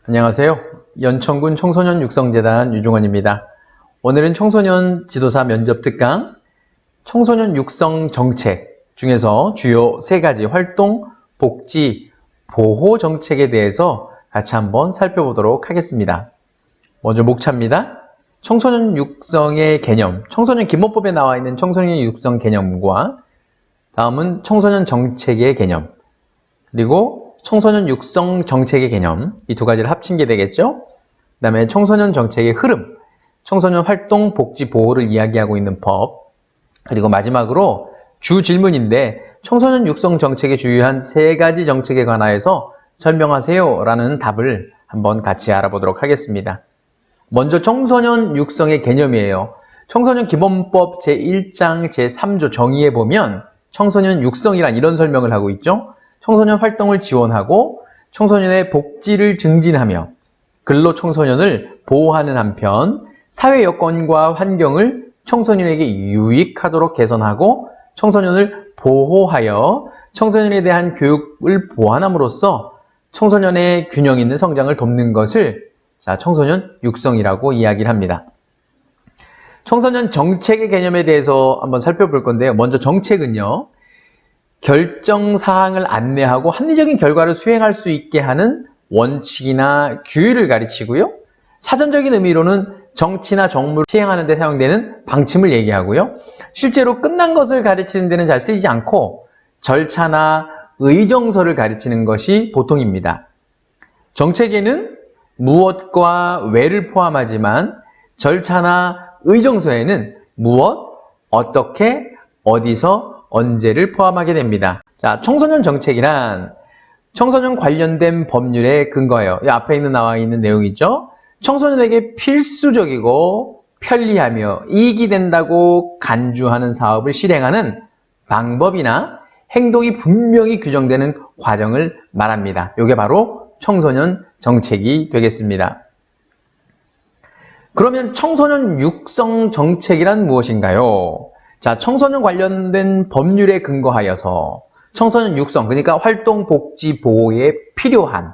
안녕하세요. 연천군 청소년 육성재단 유중원입니다. 오늘은 청소년 지도사 면접 특강 청소년 육성 정책 중에서 주요 3가지 활동, 복지, 보호 정책에 대해서 같이 한번 살펴보도록 하겠습니다. 먼저 목차입니다. 청소년 육성의 개념, 청소년 기본법에 나와 있는 청소년 육성 개념과 다음은 청소년 정책의 개념, 그리고 청소년 육성 정책의 개념, 이 2가지를 합친 게 되겠죠. 그 다음에 청소년 정책의 흐름, 청소년 활동, 복지, 보호를 이야기하고 있는 법, 그리고 마지막으로 주 질문인데 청소년 육성 정책의 주요한 3가지 정책에 관하여서 설명하세요 라는 답을 한번 같이 알아보도록 하겠습니다. 먼저 청소년 육성의 개념이에요. 청소년 기본법 제1장 제3조 정의에 보면 청소년 육성이란 이런 설명을 하고 있죠. 청소년 활동을 지원하고 청소년의 복지를 증진하며 근로 청소년을 보호하는 한편 사회 여건과 환경을 청소년에게 유익하도록 개선하고 청소년을 보호하여 청소년에 대한 교육을 보완함으로써 청소년의 균형 있는 성장을 돕는 것을 청소년 육성이라고 이야기를 합니다. 청소년 정책의 개념에 대해서 한번 살펴볼 건데요. 먼저 정책은요, 결정사항을 안내하고 합리적인 결과를 수행할 수 있게 하는 원칙이나 규율을 가르치고요. 사전적인 의미로는 정치나 정무를 시행하는 데 사용되는 방침을 얘기하고요. 실제로 끝난 것을 가르치는 데는 잘 쓰이지 않고 절차나 의정서를 가르치는 것이 보통입니다. 정책에는 무엇과 왜를 포함하지만 절차나 의정서에는 무엇, 어떻게, 어디서, 언제를 포함하게 됩니다. 자, 청소년 정책이란 청소년 관련된 법률에 근거해요. 이 앞에 나와 있는 내용이죠. 청소년에게 필수적이고 편리하며 이익이 된다고 간주하는 사업을 실행하는 방법이나 행동이 분명히 규정되는 과정을 말합니다. 이게 바로 청소년 정책이 되겠습니다. 그러면 청소년 육성 정책이란 무엇인가요? 자, 청소년 관련된 법률에 근거하여서 청소년 육성, 그러니까 활동, 복지, 보호에 필요한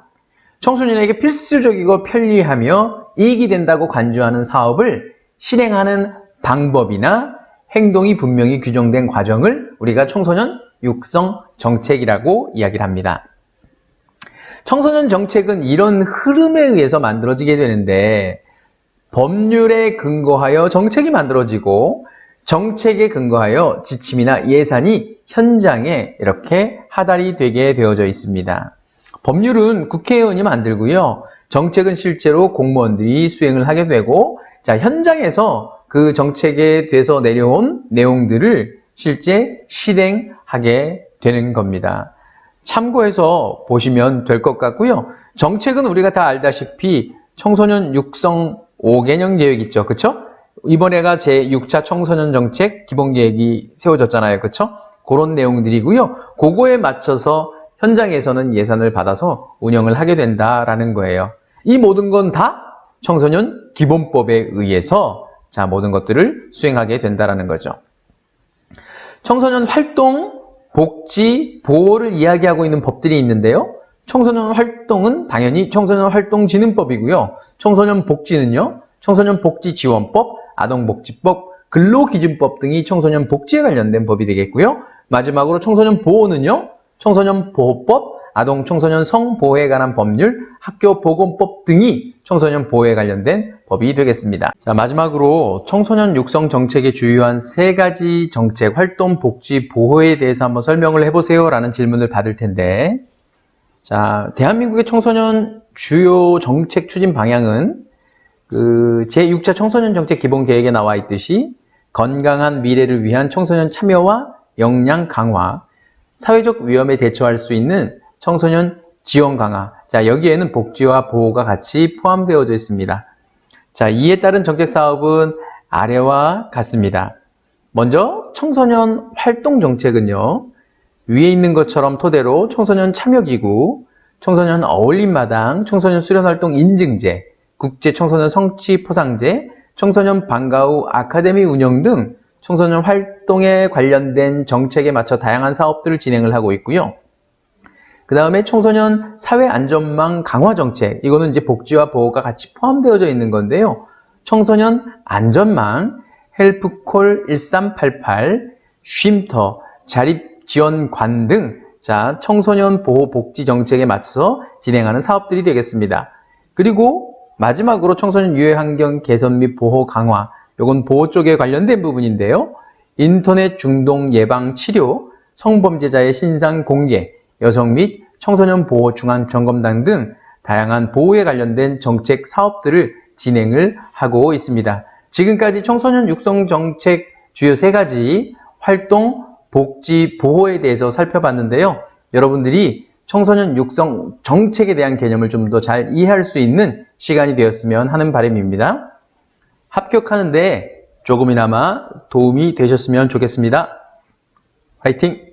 청소년에게 필수적이고 편리하며 이익이 된다고 간주하는 사업을 실행하는 방법이나 행동이 분명히 규정된 과정을 우리가 청소년 육성 정책이라고 이야기를 합니다. 청소년 정책은 이런 흐름에 의해서 만들어지게 되는데 법률에 근거하여 정책이 만들어지고 정책에 근거하여 지침이나 예산이 현장에 이렇게 하달이 되게 되어져 있습니다. 법률은 국회의원이 만들고요. 정책은 실제로 공무원들이 수행을 하게 되고, 자, 현장에서 그 정책에 대해서 내려온 내용들을 실제 실행하게 되는 겁니다. 참고해서 보시면 될 것 같고요. 정책은 우리가 다 알다시피 청소년 육성 5개년 계획 있죠. 그쵸? 이번에가 제6차 청소년 정책 기본계획이 세워졌잖아요. 그쵸? 그런 내용들이고요. 그거에 맞춰서 현장에서는 예산을 받아서 운영을 하게 된다라는 거예요. 이 모든 건 다 청소년 기본법에 의해서 모든 것들을 수행하게 된다라는 거죠. 청소년 활동, 복지, 보호를 이야기하고 있는 법들이 있는데요. 청소년 활동은 당연히 청소년 활동진흥법이고요. 청소년 복지는요. 청소년 복지지원법, 아동복지법, 근로기준법 등이 청소년 복지에 관련된 법이 되겠고요. 마지막으로 청소년 보호는요. 청소년 보호법, 아동 청소년 성보호에 관한 법률, 학교보건법 등이 청소년 보호에 관련된 법이 되겠습니다. 자, 마지막으로 청소년 육성 정책의 주요한 3가지 정책, 활동, 복지, 보호에 대해서 한번 설명을 해보세요 라는 질문을 받을 텐데, 자, 대한민국의 청소년 주요 정책 추진 방향은 제6차 청소년 정책 기본 계획에 나와 있듯이 건강한 미래를 위한 청소년 참여와 역량 강화, 사회적 위험에 대처할 수 있는 청소년 지원 강화. 자, 여기에는 복지와 보호가 같이 포함되어져 있습니다. 자, 이에 따른 정책 사업은 아래와 같습니다. 먼저 청소년 활동 정책은요. 위에 있는 것처럼 토대로 청소년 참여기구, 청소년 어울림마당, 청소년 수련활동 인증제, 국제 청소년 성취 포상제, 청소년 방과 후 아카데미 운영 등 청소년 활동에 관련된 정책에 맞춰 다양한 사업들을 진행을 하고 있고요. 그 다음에 청소년 사회안전망 강화 정책, 이거는 이제 복지와 보호가 같이 포함되어져 있는 건데요. 청소년 안전망, 헬프콜 1388, 쉼터, 자립지원관 등 자, 청소년 보호 복지 정책에 맞춰서 진행하는 사업들이 되겠습니다. 그리고 마지막으로 청소년 유해 환경 개선 및 보호 강화, 이건 보호 쪽에 관련된 부분인데요. 인터넷 중독 예방 치료, 성범죄자의 신상 공개, 여성 및 청소년 보호 중앙 점검단 등 다양한 보호에 관련된 정책 사업들을 진행을 하고 있습니다. 지금까지 청소년 육성 정책 주요 3가지 활동, 복지, 보호에 대해서 살펴봤는데요. 여러분들이 청소년 육성 정책에 대한 개념을 좀 더 잘 이해할 수 있는 시간이 되었으면 하는 바람입니다. 합격하는데 조금이나마 도움이 되셨으면 좋겠습니다. 화이팅!